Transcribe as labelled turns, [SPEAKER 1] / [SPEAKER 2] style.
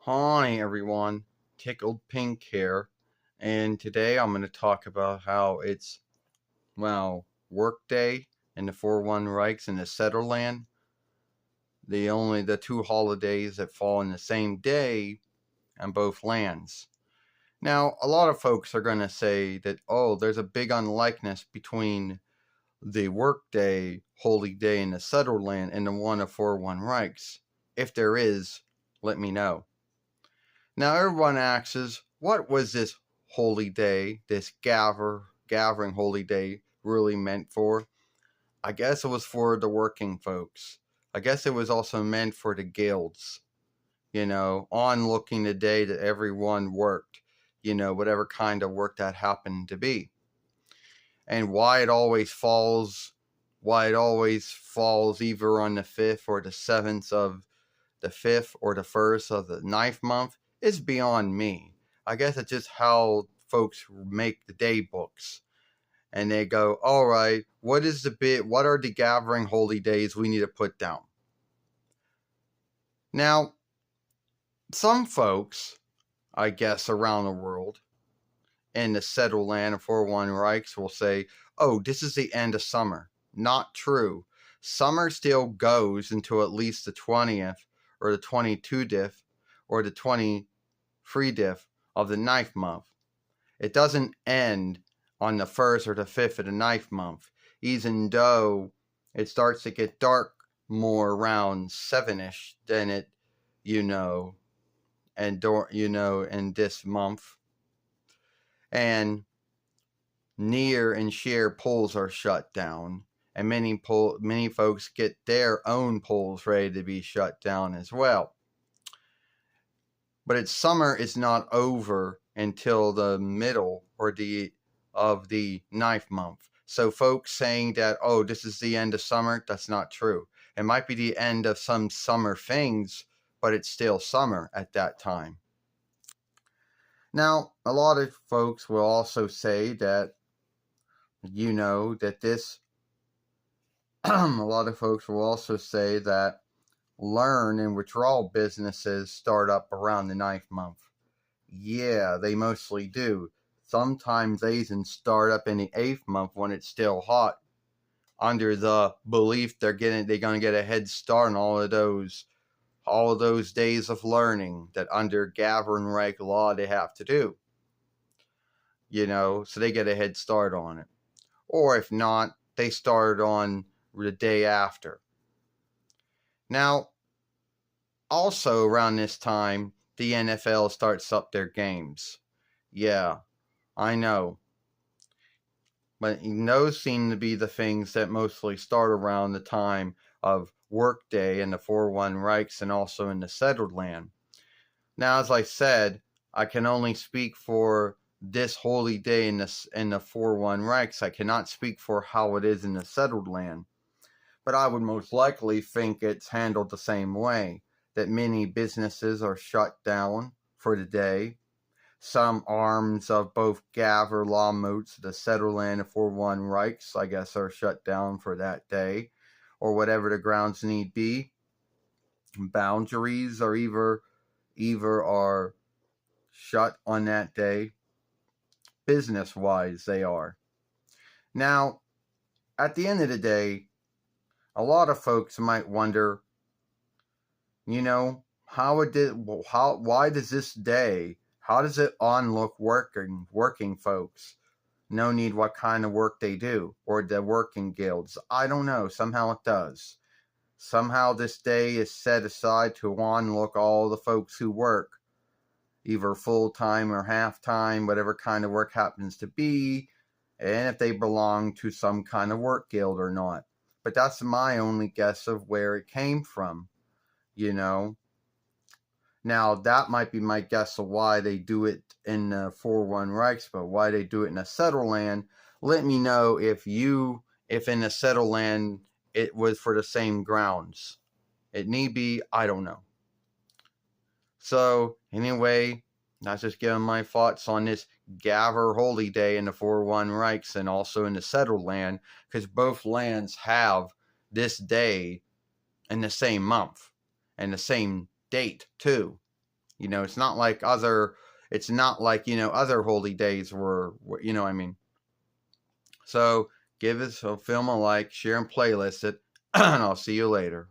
[SPEAKER 1] Hi everyone, Tickled Pink here, and today I'm going to talk about how it's, Workday and the 4-1 Rikes and the SETLLEDLAND, the two holidays that fall in the same day on both lands. Now, a lot of folks are going to say that, oh, there's a big unlikeness between the Workday holy day in the SETLLEDLAND and the one of 4-1 Rikes. If there is, let me know. Now everyone asks, what was this holy day, this gathering holy day really meant for? I guess it was for the working folks. I guess it was also meant for the guilds, on looking the day that everyone worked, whatever kind of work that happened to be. And why it always falls either on the 5th or the 7th of the 5th or the 1st of the 9th month is beyond me. I guess it's just how folks make the day books. And they go, all right, what are the gathering holy days we need to put down? Now, some folks, I guess, around the world in the settled land of 4-1 Reichs will say, oh, this is the end of summer. Not true. Summer still goes until at least the 20th or the 22nd or the 23rd of the 9th month. It doesn't end on the 1st or the 5th of the 9th month, even though it starts to get dark more around 7ish than it, in this month. And near and share polls are shut down, and many folks get their own polls ready to be shut down as well. But summer is not over until the middle of the 9th month. So folks saying that, oh, this is the end of summer, that's not true. It might be the end of some summer things, but it's still summer at that time. Now, a lot of folks will also say that, a lot of folks will also say that learn and withdrawal businesses start up around the 9th month. Yeah, they mostly do. Sometimes they even start up in the 8th month when it's still hot, under the belief they're going to get a head start on all of those days of learning that under Gavin Reich law they have to do. So they get a head start on it. Or if not, they start on the day after. Now, also around this time, the NFL starts up their games. Yeah, I know. But those seem to be the things that mostly start around the time of Workday and the 4-1 Reichs and also in the settled land. Now, as I said, I can only speak for this holy day in the 4-1 Reichs. I cannot speak for how it is in the settled land. But I would most likely think it's handled the same way, that many businesses are shut down for the day. Some arms of both Gaver Lawmoots, the settled land of 4-1 Reichs, I guess, are shut down for that day, or whatever the grounds need be. Boundaries are either are shut on that day. Business-wise, they are. Now, at the end of the day, a lot of folks might wonder, why does this day, how does it look working folks? No need what kind of work they do, or the working guilds. I don't know. Somehow it does. Somehow this day is set aside to look all the folks who work, either full-time or half-time, whatever kind of work happens to be, and if they belong to some kind of work guild or not. But that's my only guess of where it came from, Now, that might be my guess of why they do it in the 4-1 Reichs, but why they do it in a settled land. Let me know if in the settled land it was for the same grounds. It need be, I don't know. So, anyway, that's just giving my thoughts on this Gaver Holy Day in the 4-1 Reichs and also in the settled land, because both lands have this day in the same month and the same date, too. You know, it's not like other other holy days were, you know what I mean. So give this film a like, share and playlist it, and I'll see you later.